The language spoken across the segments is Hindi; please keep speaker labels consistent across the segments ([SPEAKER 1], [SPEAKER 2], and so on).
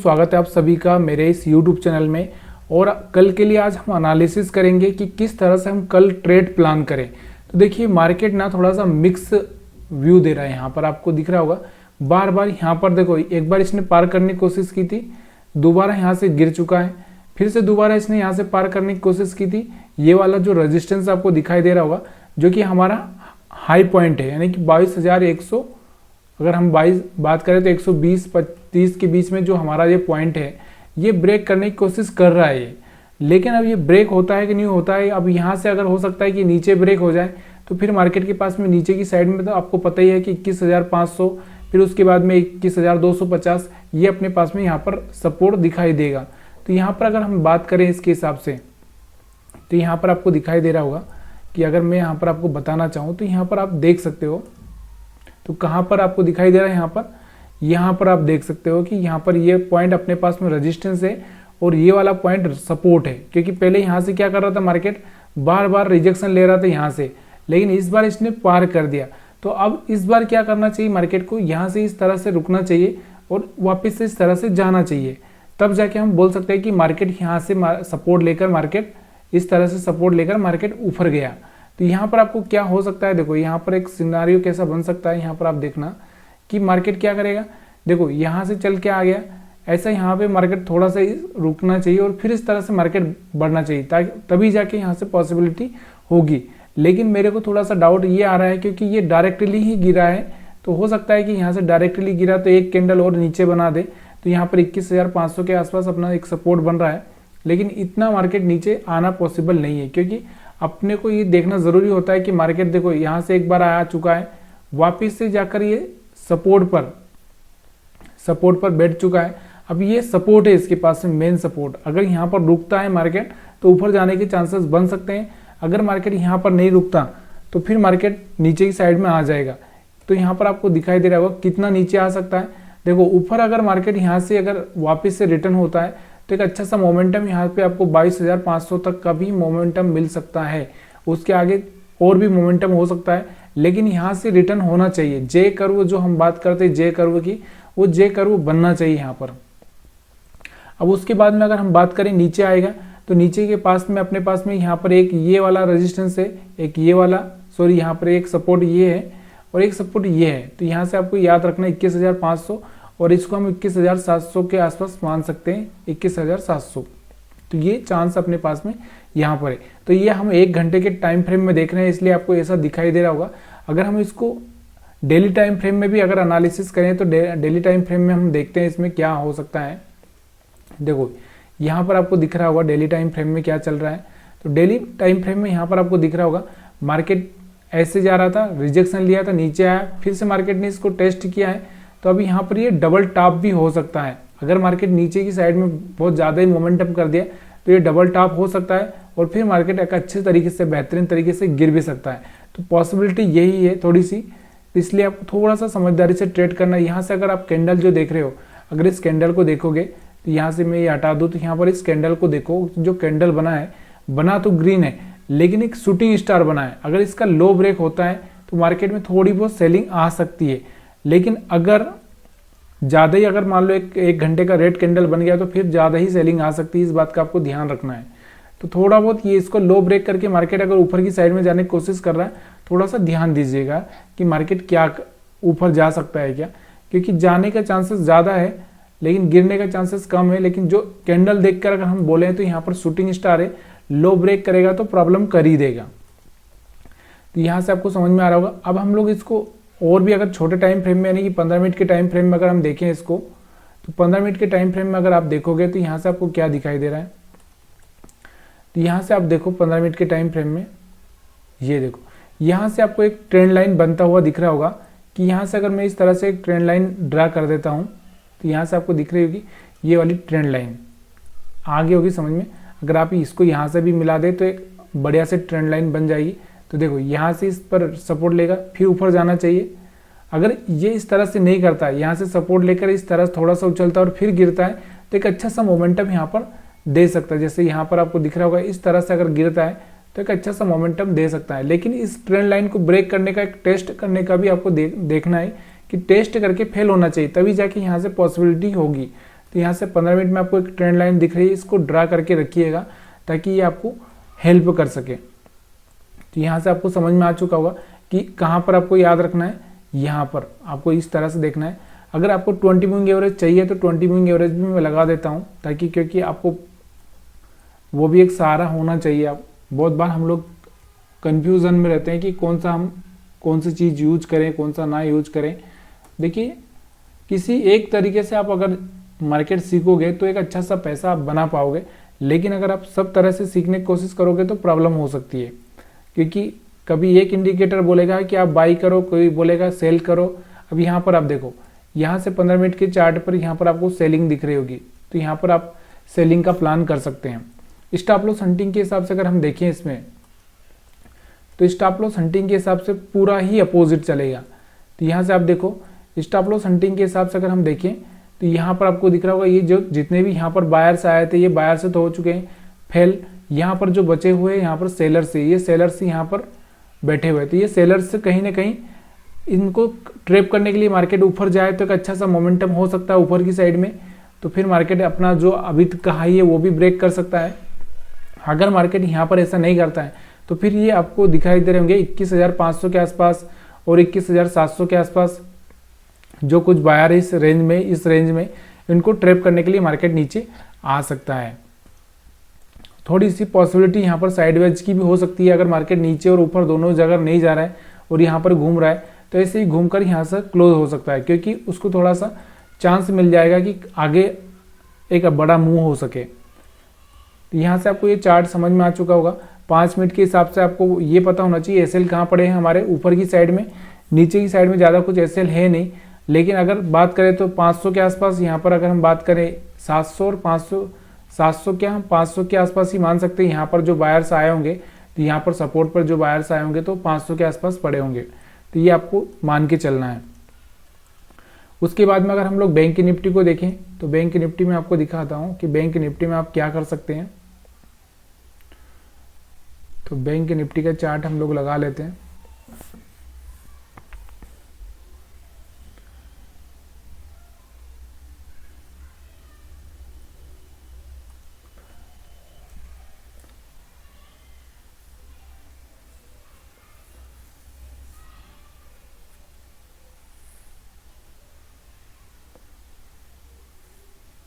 [SPEAKER 1] स्वागत है आप सभी का मेरे इस YouTube चैनल में। और कल के लिए आज हम एनालिसिस करेंगे कि किस तरह से हम कल ट्रेड प्लान करें। तो देखिए मार्केट ना थोड़ा सा मिक्स व्यू दे रहा है, यहाँ पर आपको दिख रहा होगा। बार बार यहाँ पर देखो, एक बार इसने पार करने की कोशिश की थी, दोबारा यहाँ से गिर चुका है, फिर से दोबारा इसने यहाँ से पार करने की कोशिश की थी। ये वाला जो रेजिस्टेंस आपको दिखाई दे रहा होगा जो कि हमारा हाई पॉइंट है, यानी कि 22,100, अगर हम बात करें तो 120-30 के बीच में जो हमारा ये पॉइंट है, ये ब्रेक करने की कोशिश कर रहा है। लेकिन अब ये ब्रेक होता है कि नहीं होता है, अब यहाँ से अगर हो सकता है कि नीचे ब्रेक हो जाए तो फिर मार्केट के पास में नीचे की साइड में तो आपको पता ही है कि 21,500, फिर उसके बाद में 21,250 ये अपने पास में यहाँ पर सपोर्ट दिखाई देगा। तो यहाँ पर अगर हम बात करें इसके हिसाब से, तो यहाँ पर आपको दिखाई दे रहा होगा कि अगर मैं यहाँ पर आपको बताना चाहूँ तो यहाँ पर आप देख सकते हो, तो कहाँ पर आपको दिखाई दे रहा है, यहाँ पर आप देख सकते हो कि यहाँ पर ये पॉइंट अपने पास में रेजिस्टेंस है और ये वाला पॉइंट सपोर्ट है। क्योंकि पहले यहाँ से क्या कर रहा था, मार्केट बार बार रिजेक्शन ले रहा था यहाँ से, लेकिन इस बार इसने पार कर दिया। तो अब इस बार क्या करना चाहिए, मार्केट को यहाँ से इस तरह से रुकना चाहिए और वापस से इस तरह से जाना चाहिए। तब जाके हम बोल सकते हैं कि मार्केट यहाँ से सपोर्ट लेकर मार्केट इस तरह से सपोर्ट लेकर मार्केट ऊपर गया। तो यहाँ पर आपको क्या हो सकता है, देखो यहाँ पर एक सिनारियो कैसा बन सकता है। यहाँ पर आप देखना कि मार्केट क्या करेगा, देखो यहाँ से चल के आ गया, ऐसा यहाँ पे मार्केट थोड़ा सा रुकना चाहिए और फिर इस तरह से मार्केट बढ़ना चाहिए, ताकि तभी जाके यहाँ से पॉसिबिलिटी होगी। लेकिन मेरे को थोड़ा सा डाउट ये आ रहा है क्योंकि ये डायरेक्टली ही गिरा है, तो हो सकता है कि यहाँ से डायरेक्टली गिरा तो एक कैंडल और नीचे बना दे, तो यहाँ पर 21,500 के आसपास अपना एक सपोर्ट बन रहा है। लेकिन इतना मार्केट नीचे आना पॉसिबल नहीं है, क्योंकि अपने को ये देखना जरूरी होता है कि मार्केट देखो यहाँ से एक बार आ चुका है, वापिस से जाकर ये सपोर्ट पर बैठ चुका है। अब ये सपोर्ट है इसके पास में, मेन सपोर्ट। अगर यहाँ पर रुकता है मार्केट तो ऊपर जाने के चांसेस बन सकते हैं। अगर मार्केट यहाँ पर नहीं रुकता तो फिर मार्केट नीचे की साइड में आ जाएगा। तो यहाँ पर आपको दिखाई दे रहा होगा कितना नीचे आ सकता है। देखो ऊपर अगर मार्केट यहाँ से अगर वापस से रिटर्न होता है तो एक अच्छा सा मोमेंटम यहाँ पे आपको 22,500 तक का भी मोमेंटम मिल सकता है। उसके आगे और भी मोमेंटम हो सकता है, लेकिन यहाँ से रिटर्न होना चाहिए। जे कर्व जो हम बात करते हैं जे कर्व की, वो जे कर्व बनना चाहिए यहाँ पर। अब उसके बाद में अगर हम बात करें नीचे आएगा तो नीचे के पास में अपने पास में यहाँ पर एक ये वाला रेजिस्टेंस है, एक ये वाला, सॉरी यहाँ पर एक सपोर्ट ये है और एक सपोर्ट ये है। तो यहाँ से आपको याद रखना 21,500 और इसको हम 21,700 के आसपास मान सकते हैं, 21,700। तो ये चांस अपने पास में यहाँ पर है। तो ये हम 1 घंटे के टाइम फ्रेम में देख रहे हैं, इसलिए आपको ऐसा दिखाई दे रहा होगा। अगर हम इसको डेली टाइम फ्रेम में भी अगर एनालिसिस करें तो डेली टाइम फ्रेम में हम देखते हैं इसमें क्या हो सकता है। देखो यहाँ पर आपको दिख रहा होगा डेली टाइम फ्रेम में क्या चल रहा है। तो डेली टाइम फ्रेम में यहाँ पर आपको दिख रहा होगा मार्केट ऐसे जा रहा था, रिजेक्शन लिया था, नीचे आया, फिर से मार्केट ने इसको टेस्ट किया है। तो अभी यहाँ पर ये डबल टॉप भी हो सकता है। अगर मार्केट नीचे की साइड में बहुत ज़्यादा ही मोमेंटम कर दिया तो ये डबल टॉप हो सकता है और फिर मार्केट एक अच्छे तरीके से, बेहतरीन तरीके से गिर भी सकता है। तो पॉसिबिलिटी यही है थोड़ी सी, इसलिए आपको थोड़ा सा समझदारी से ट्रेड करना है। यहाँ से अगर आप कैंडल जो देख रहे हो, अगर इस कैंडल को देखोगे तो यहाँ से मैं ये हटा दूँ तो यहाँ पर इस कैंडल को देखो, जो कैंडल बना है, बना तो ग्रीन है लेकिन एक शूटिंग स्टार बना है। अगर इसका लो ब्रेक होता है तो मार्केट में थोड़ी बहुत सेलिंग आ सकती है, लेकिन अगर ज़्यादा ही, अगर मान लो एक घंटे का रेड कैंडल बन गया तो फिर ज़्यादा ही सेलिंग आ सकती है। इस बात का आपको ध्यान रखना है। तो थोड़ा बहुत ये इसको लो ब्रेक करके मार्केट अगर ऊपर की साइड में जाने की कोशिश कर रहा है, थोड़ा सा ध्यान दीजिएगा कि मार्केट क्या ऊपर जा सकता है क्या, क्योंकि जाने का चांसेस ज़्यादा है लेकिन गिरने का चांसेस कम है। लेकिन जो कैंडल देखकर अगर हम बोले तो यहाँ पर शूटिंग स्टार है, लो ब्रेक करेगा तो प्रॉब्लम कर ही देगा। तो यहाँ से आपको समझ में आ रहा होगा। अब हम लोग इसको और भी अगर छोटे टाइम फ्रेम में, यानी कि 15 मिनट के टाइम फ्रेम में अगर हम देखें इसको, तो 15 मिनट के टाइम फ्रेम में अगर आप देखोगे तो यहाँ से आपको क्या दिखाई दे रहा है। तो यहाँ से आप देखो 15 मिनट के टाइम फ्रेम में, ये देखो यहाँ से आपको एक ट्रेंड लाइन बनता हुआ दिख रहा होगा कि यहाँ से अगर मैं इस तरह से एक ट्रेंड लाइन ड्रा कर देता हूँ तो यहाँ से आपको दिख रही होगी ये वाली ट्रेंड लाइन आगे होगी समझ में। अगर आप इसको यहाँ से भी मिला दे तो एक बढ़िया से ट्रेंड लाइन बन जाएगी। तो देखो यहाँ से इस पर सपोर्ट लेगा, फिर ऊपर जाना चाहिए। अगर ये इस तरह से नहीं करता है, यहाँ से सपोर्ट लेकर इस तरह थोड़ा सा उछलता है और फिर गिरता है, तो एक अच्छा सा मोमेंटम यहाँ पर दे सकता है। जैसे यहाँ पर आपको दिख रहा होगा इस तरह से अगर गिरता है तो एक अच्छा सा मोमेंटम दे सकता है। लेकिन इस ट्रेंड लाइन को ब्रेक करने का, एक टेस्ट करने का भी आपको देखना है कि टेस्ट करके फेल होना चाहिए, तभी जाके यहाँ से पॉसिबिलिटी होगी। तो यहाँ से 15 मिनट में आपको एक ट्रेंड लाइन दिख रही है, इसको ड्रा करके रखिएगा ताकि ये आपको हेल्प कर सके। तो यहाँ से आपको समझ में आ चुका होगा कि कहाँ पर आपको याद रखना है, यहाँ पर आपको इस तरह से देखना है। अगर आपको 20 मूविंग एवरेज चाहिए तो 20 मूविंग एवरेज भी मैं लगा देता हूँ, ताकि क्योंकि आपको वो भी एक सहारा होना चाहिए। आप बहुत बार हम लोग कन्फ्यूज़न में रहते हैं कि कौन सी चीज़ यूज करें, कौन सा ना यूज करें। देखिए, किसी एक तरीके से आप अगर मार्केट सीखोगे तो एक अच्छा सा पैसा आप बना पाओगे, लेकिन अगर आप सब तरह से सीखने की कोशिश करोगे तो प्रॉब्लम हो सकती है, क्योंकि कभी एक इंडिकेटर बोलेगा कि आप बाई करो, कोई बोलेगा सेल करो। अब यहाँ पर आप देखो, यहाँ से 15 मिनट के चार्ट पर यहाँ पर आपको सेलिंग दिख रही होगी, तो यहाँ पर आप सेलिंग का प्लान कर सकते हैं। स्टॉप लॉस हंटिंग के हिसाब से अगर हम देखें इसमें, तो स्टॉप लॉस हंटिंग के हिसाब से पूरा ही अपोजिट चलेगा। तो यहाँ से आप देखो, स्टॉप लॉस हंटिंग के हिसाब से अगर हम देखें तो यहाँ पर आपको दिख रहा होगा ये जो जितने भी यहाँ पर बायर्स आए थे, ये बायर से तो हो चुके हैं फेल। यहाँ पर जो बचे हुए यहाँ पर सेलर्स है, ये सेलर्स यहाँ पर बैठे हुए थे। ये सेलर्स कहीं ना कहीं इनको ट्रैप करने के लिए मार्केट ऊपर जाए तो एक अच्छा सा मोमेंटम हो सकता है ऊपर की साइड में, तो फिर मार्केट अपना जो अभी तक का हाई है वो भी ब्रेक कर सकता है। अगर मार्केट यहाँ पर ऐसा नहीं करता है तो फिर ये आपको दिखाई दे रहे होंगे 21,500 के आसपास और 21,700 के आसपास जो कुछ बायर इस रेंज में इनको ट्रैप करने के लिए मार्केट नीचे आ सकता है। थोड़ी सी पॉसिबिलिटी यहाँ पर साइडवेज की भी हो सकती है। अगर मार्केट नीचे और ऊपर दोनों जगह नहीं जा रहा है और यहाँ पर घूम रहा है तो ऐसे ही घूमकर यहाँ से क्लोज हो सकता है, क्योंकि उसको थोड़ा सा चांस मिल जाएगा कि आगे एक बड़ा मूव हो सके। तो यहाँ से आपको ये चार्ट समझ में आ चुका होगा। 5 मिनट के हिसाब से आपको ये पता होना चाहिए एसएल कहाँ पड़े हैं हमारे, ऊपर की साइड में, नीचे की साइड में ज़्यादा कुछ एसएल है नहीं। लेकिन अगर बात करें तो 500 के आसपास, यहाँ पर अगर हम बात करें 700 और 500 क्या हम 500 के आसपास ही मान सकते हैं। यहाँ पर जो बायर्स आए होंगे, तो यहाँ पर सपोर्ट पर जो बायर्स आए होंगे तो 500 के आसपास पड़े होंगे, तो ये आपको मान के चलना है। उसके बाद में अगर हम लोग बैंक निफ्टी को देखें तो बैंक निफ्टी में आपको दिखाता हूँ कि बैंक निफ्टी में आप क्या कर सकते हैं। तो बैंक निफ्टी का चार्ट हम लोग लगा लेते हैं।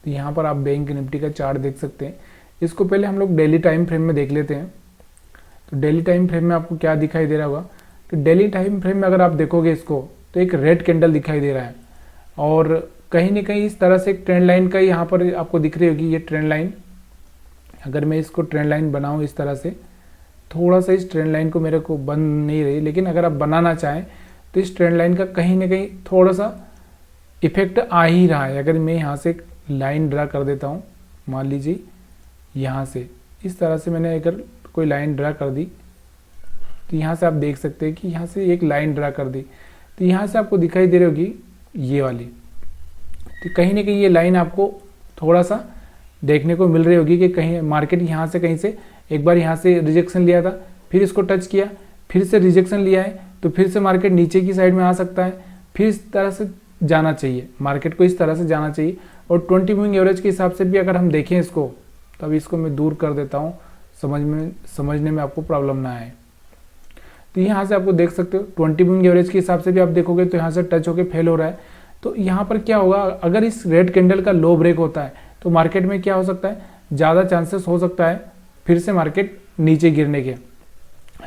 [SPEAKER 1] तो यहाँ पर आप बैंक निफ्टी का चार्ट देख सकते हैं। इसको पहले हम लोग डेली टाइम फ्रेम में देख लेते हैं। तो डेली टाइम फ्रेम में आपको क्या दिखाई दे रहा होगा कि डेली टाइम फ्रेम में अगर आप देखोगे इसको तो एक रेड कैंडल दिखाई दे रहा है, और कहीं ना कहीं इस तरह से एक ट्रेंड लाइन का यहाँ पर आपको दिख रही होगी। ये ट्रेंड लाइन, अगर मैं इसको ट्रेंड लाइन बनाऊँ इस तरह से, थोड़ा सा इस ट्रेंड लाइन को मेरे को बन नहीं रही, लेकिन अगर आप बनाना चाहें तो इस ट्रेंड लाइन का कहीं ना कहीं थोड़ा सा इफेक्ट आ ही रहा है। अगर मैं यहाँ से एक लाइन ड्रा कर देता हूँ, मान लीजिए यहाँ से इस तरह से मैंने अगर कोई लाइन ड्रा कर दी, तो यहाँ से आप देख सकते हैं कि यहाँ से एक लाइन ड्रा कर दी, तो यहाँ से आपको दिखाई दे रही होगी ये वाली। तो कहीं ना कहीं ये लाइन आपको थोड़ा सा देखने को मिल रही होगी कि कहीं मार्केट यहाँ से कहीं से एक बार यहाँ से रिजेक्शन लिया था, फिर इसको टच किया, फिर से रिजेक्शन लिया है, तो फिर से मार्केट नीचे की साइड में आ सकता है। फिर इस तरह से जाना चाहिए, मार्केट को इस तरह से जाना चाहिए। और 20 मूविंग एवरेज के हिसाब से भी अगर हम देखें इसको, तब इसको मैं दूर कर देता हूँ समझने में आपको प्रॉब्लम ना आए। तो यहाँ से आपको देख सकते हो 20 मूविंग एवरेज के हिसाब से भी आप देखोगे तो यहाँ से टच होके फेल हो रहा है। तो यहाँ पर क्या होगा, अगर इस रेड कैंडल का लो ब्रेक होता है तो मार्केट में क्या हो सकता है, ज़्यादा चांसेस हो सकता है फिर से मार्केट नीचे गिरने के।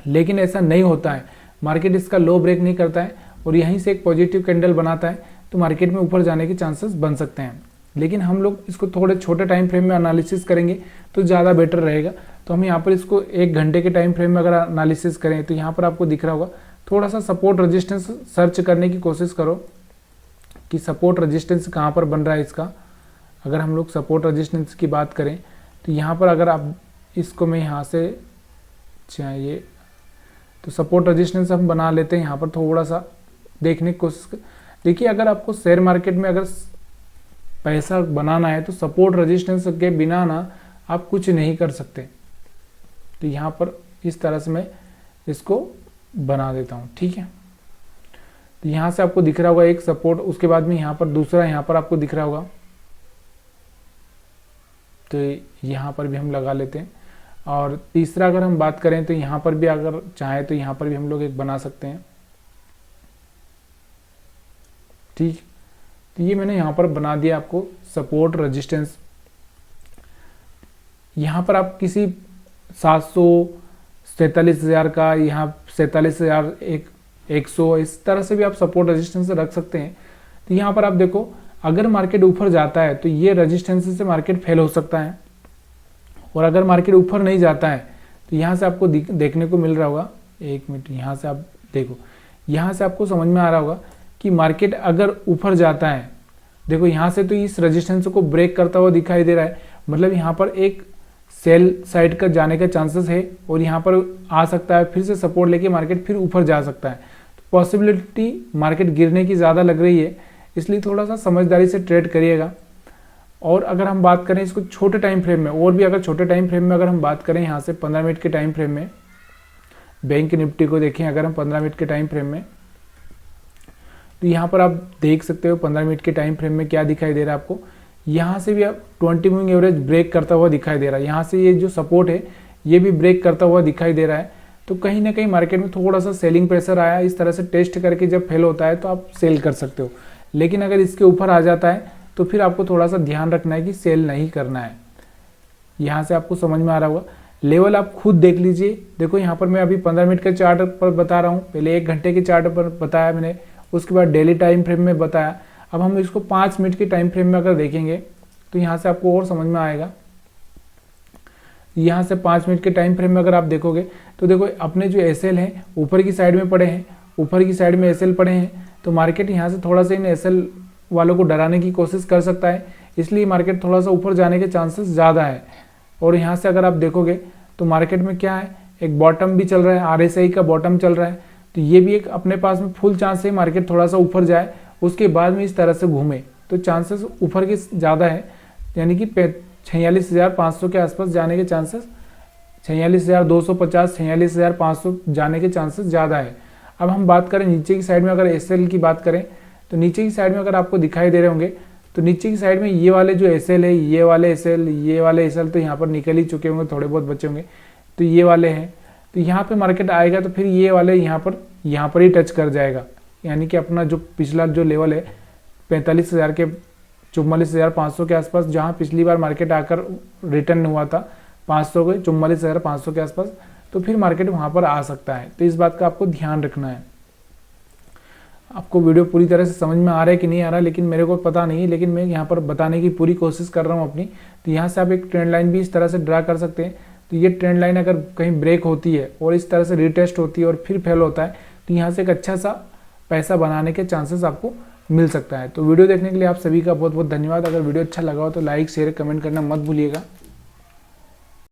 [SPEAKER 1] लेकिन ऐसा नहीं होता है, मार्केट इसका लो ब्रेक नहीं करता है और यहीं से एक पॉजिटिव कैंडल बनाता है, तो मार्केट में ऊपर जाने के चांसेस बन सकते हैं। लेकिन हम लोग इसको थोड़े छोटे टाइम फ्रेम में एनालिसिस करेंगे तो ज़्यादा बेटर रहेगा। तो हम यहाँ पर इसको 1 घंटे के टाइम फ्रेम में अगर एनालिसिस करें तो यहाँ पर आपको दिख रहा होगा, थोड़ा सा सपोर्ट रेजिस्टेंस सर्च करने की कोशिश करो कि सपोर्ट रेजिस्टेंस कहाँ पर बन रहा है इसका। अगर हम लोग सपोर्ट रेजिस्टेंस की बात करें तो यहाँ पर अगर आप इसको मैं यहाँ से चाहिए तो सपोर्ट रेजिस्टेंस हम बना लेते हैं। यहाँ पर थोड़ा सा देखने की कोशिश देखिए, अगर आपको शेयर मार्केट में अगर पैसा बनाना है तो सपोर्ट रेजिस्टेंस के बिना ना आप कुछ नहीं कर सकते। तो यहाँ पर इस तरह से मैं इसको बना देता हूँ, ठीक है। तो यहाँ से आपको दिख रहा होगा एक सपोर्ट, उसके बाद में यहाँ पर दूसरा यहाँ पर आपको दिख रहा होगा तो यहाँ पर भी हम लगा लेते हैं। और तीसरा अगर हम बात करें तो यहाँ पर भी अगर चाहें तो यहाँ पर भी हम लोग एक बना सकते हैं। ठीक, तो ये मैंने यहाँ पर बना दिया आपको सपोर्ट रेजिस्टेंस। यहाँ पर आप किसी 747,000 का, यहाँ 47,100 इस तरह से भी आप सपोर्ट रेजिस्टेंस रख सकते हैं। तो यहाँ पर आप देखो, अगर मार्केट ऊपर जाता है तो ये रेजिस्टेंस से मार्केट फेल हो सकता है, और अगर मार्केट ऊपर नहीं जाता है तो यहाँ से आपको देखने को मिल रहा होगा, एक मिनट यहाँ से आप देखो, यहाँ से आपको समझ में आ रहा होगा कि मार्केट अगर ऊपर जाता है, देखो यहाँ से तो इस रेजिस्टेंस को ब्रेक करता हुआ दिखाई दे रहा है, मतलब यहाँ पर एक सेल साइड का जाने का चांसेस है, और यहाँ पर आ सकता है फिर से सपोर्ट लेके मार्केट फिर ऊपर जा सकता है। तो पॉसिबिलिटी मार्केट गिरने की ज़्यादा लग रही है, इसलिए थोड़ा सा समझदारी से ट्रेड करिएगा। और अगर हम बात करें इसको छोटे टाइम फ्रेम में, और भी अगर छोटे टाइम फ्रेम में अगर हम बात करें, यहाँ से 15 मिनट के टाइम फ्रेम में बैंक निफ्टी को देखें, अगर हम 15 मिनट के टाइम फ्रेम में, तो यहाँ पर आप देख सकते हो 15 मिनट के टाइम फ्रेम में क्या दिखाई दे रहा है आपको। यहाँ से भी आप 20 मूविंग एवरेज ब्रेक करता हुआ दिखाई दे रहा है, यहाँ से ये जो सपोर्ट है ये भी ब्रेक करता हुआ दिखाई दे रहा है। तो कहीं ना कहीं मार्केट में थोड़ा सा सेलिंग प्रेशर आया, इस तरह से टेस्ट करके जब फेल होता है तो आप सेल कर सकते हो, लेकिन अगर इसके ऊपर आ जाता है तो फिर आपको थोड़ा सा ध्यान रखना है कि सेल नहीं करना है। यहाँ से आपको समझ में आ रहा होगा, लेवल आप खुद देख लीजिए। देखो यहाँ पर मैं अभी 15 मिनट के चार्ट पर बता रहा हूँ, पहले 1 घंटे के चार्ट पर बताया मैंने, उसके बाद डेली टाइम फ्रेम में बताया। अब हम इसको 5 मिनट के टाइम फ्रेम में अगर देखेंगे तो यहाँ से आपको और समझ में आएगा। यहाँ से 5 मिनट के टाइम फ्रेम में अगर आप देखोगे तो देखो अपने जो एसएल हैं ऊपर की साइड में पड़े हैं, ऊपर की साइड में एसएल पड़े हैं, तो मार्केट यहाँ से थोड़ा सा इन एसएल वालों को डराने की कोशिश कर सकता है, इसलिए मार्केट थोड़ा सा ऊपर जाने के चांसेस ज़्यादा है। और यहाँ से अगर आप देखोगे तो मार्केट में क्या है, एक बॉटम भी चल रहा है, आरएसआई का बॉटम चल रहा है, तो ये भी एक अपने पास में फुल चांस है मार्केट थोड़ा सा ऊपर जाए, उसके बाद में इस तरह से घूमे, तो चांसेस ऊपर के ज़्यादा है, यानी कि 46,500 के आसपास जाने के चांसेस, 46,250 46,500 जाने के चांसेस ज़्यादा है। अब हम बात करें नीचे की साइड में, अगर एसएल की बात करें तो नीचे की साइड में अगर आपको दिखाई दे रहे होंगे तो नीचे की साइड में ये वाले जो एसएल है, ये वाले एसएल तो यहाँ पर निकल ही चुके होंगे, थोड़े बहुत बचे होंगे, तो ये वाले हैं। तो यहाँ पे मार्केट आएगा तो फिर ये वाले यहाँ पर ही टच कर जाएगा, यानी कि अपना जो पिछला जो लेवल है 45,000 के 44,500 के आसपास, जहाँ पिछली बार मार्केट आकर रिटर्न हुआ था 500 के 44,500 के आसपास, तो फिर मार्केट वहाँ पर आ सकता है। तो इस बात का आपको ध्यान रखना है। आपको वीडियो पूरी तरह से समझ में आ रहा है कि नहीं आ रहा, लेकिन मेरे को पता नहीं, लेकिन मैं यहाँ पर बताने की पूरी कोशिश कर रहा हूँ अपनी। तो यहाँ से आप एक ट्रेंड लाइन भी इस तरह से ड्रा कर सकते हैं। तो ये ट्रेंड लाइन अगर कहीं ब्रेक होती है और इस तरह से रिटेस्ट होती है और फिर फेल होता है, तो यहाँ से एक अच्छा सा पैसा बनाने के चांसेस आपको मिल सकता है। तो वीडियो देखने के लिए आप सभी का बहुत बहुत धन्यवाद। अगर वीडियो अच्छा लगा हो तो लाइक शेयर कमेंट करना मत भूलिएगा।